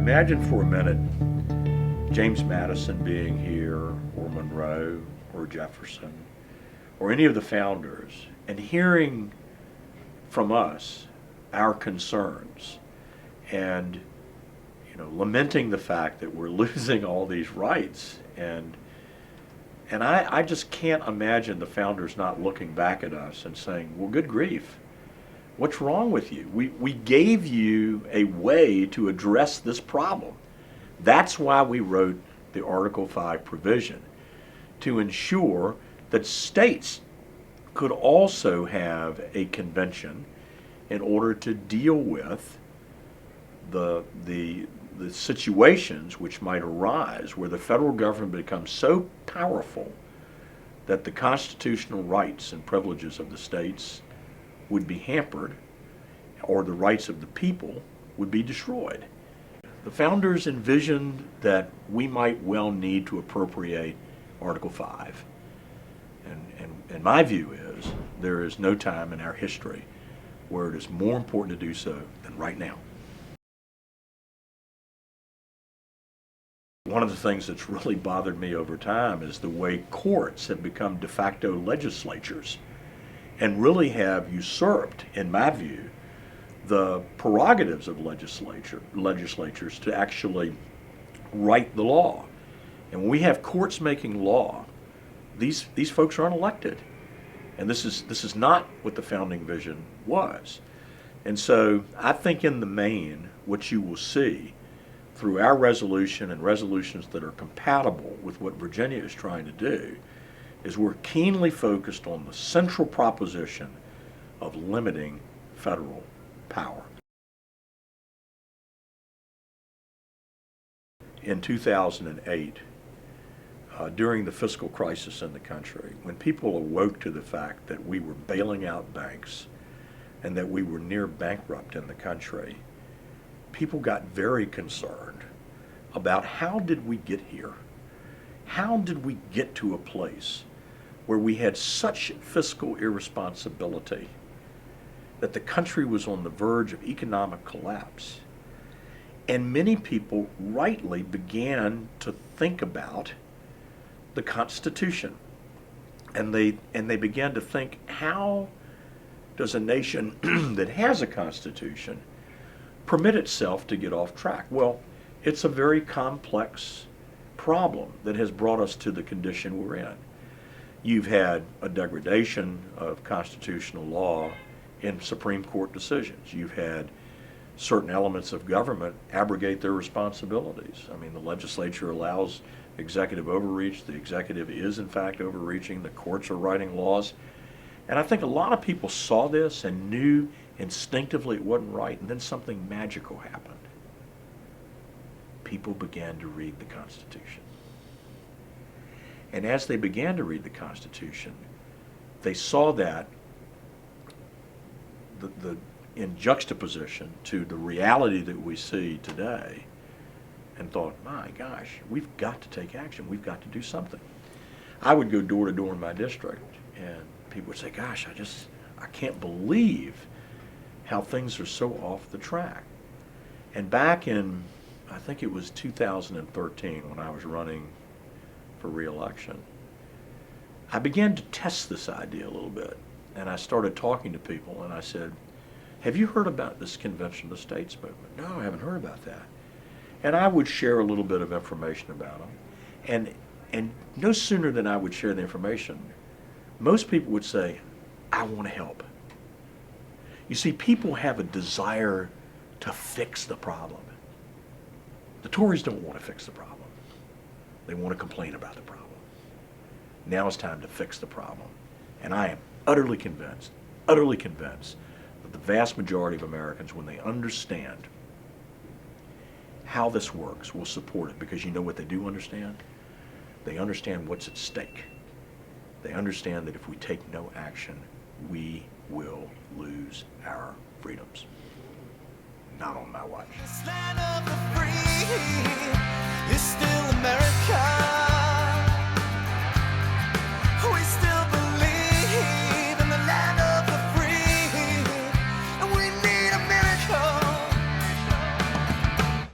Imagine for a minute James Madison being here, or Monroe, or Jefferson, or any of the founders, and hearing from us our concerns and lamenting the fact that we're losing all these rights. And I just can't imagine the founders not looking back at us and saying, well, good grief, what's wrong with you? We gave you a way to address this problem. That's why we wrote the Article 5 provision, to ensure that states could also have a convention in order to deal with the situations which might arise where the federal government becomes so powerful that the constitutional rights and privileges of the states would be hampered, or the rights of the people would be destroyed. The founders envisioned that we might well need to appropriate Article 5. And my view is there is no time in our history where it is more important to do so than right now. One of the things that's really bothered me over time is the way courts have become de facto legislatures and really have usurped, in my view, the prerogatives of legislatures to actually write the law. And when we have courts making law, these folks aren't elected. And this is not what the founding vision was. And so I think in the main, what you will see through our resolution and resolutions that are compatible with what Virginia is trying to do is we're keenly focused on the central proposition of limiting federal power. In 2008, during the fiscal crisis in the country, when people awoke to the fact that we were bailing out banks and that we were near bankrupt in the country, people got very concerned about how did we get here? How did we get to a place where we had such fiscal irresponsibility that the country was on the verge of economic collapse? And many people rightly began to think about the Constitution. And they began to think, how does a nation that has a Constitution permit itself to get off track? Well, it's a very complex problem that has brought us to the condition we're in. You've had a degradation of constitutional law in Supreme Court decisions. You've had certain elements of government abrogate their responsibilities. I mean, the legislature allows executive overreach. The executive is, in fact, overreaching. The courts are writing laws. And I think a lot of people saw this and knew instinctively it wasn't right, and then something magical happened. People began to read the Constitution. And as they began to read the Constitution, they saw that in juxtaposition to the reality that we see today, and thought, my gosh, we've got to take action. We've got to do something. I would go door to door in my district, and people would say, gosh, I can't believe how things are so off the track. And back in, I think it was 2013, when I was running for re-election, I began to test this idea a little bit. And I started talking to people, and I said, have you heard about this Convention of States movement? No, I haven't heard about that. And I would share a little bit of information about them. And no sooner than I would share the information, most people would say, I want to help. You see, people have a desire to fix the problem. The Tories don't want to fix the problem. They want to complain about the problem. Now it's time to fix the problem. And I am utterly convinced that the vast majority of Americans, when they understand how this works, will support it. Because you know what they do understand? They understand what's at stake. They understand that if we take no action, we will lose our freedoms. Not on my watch. This land of the free is still America.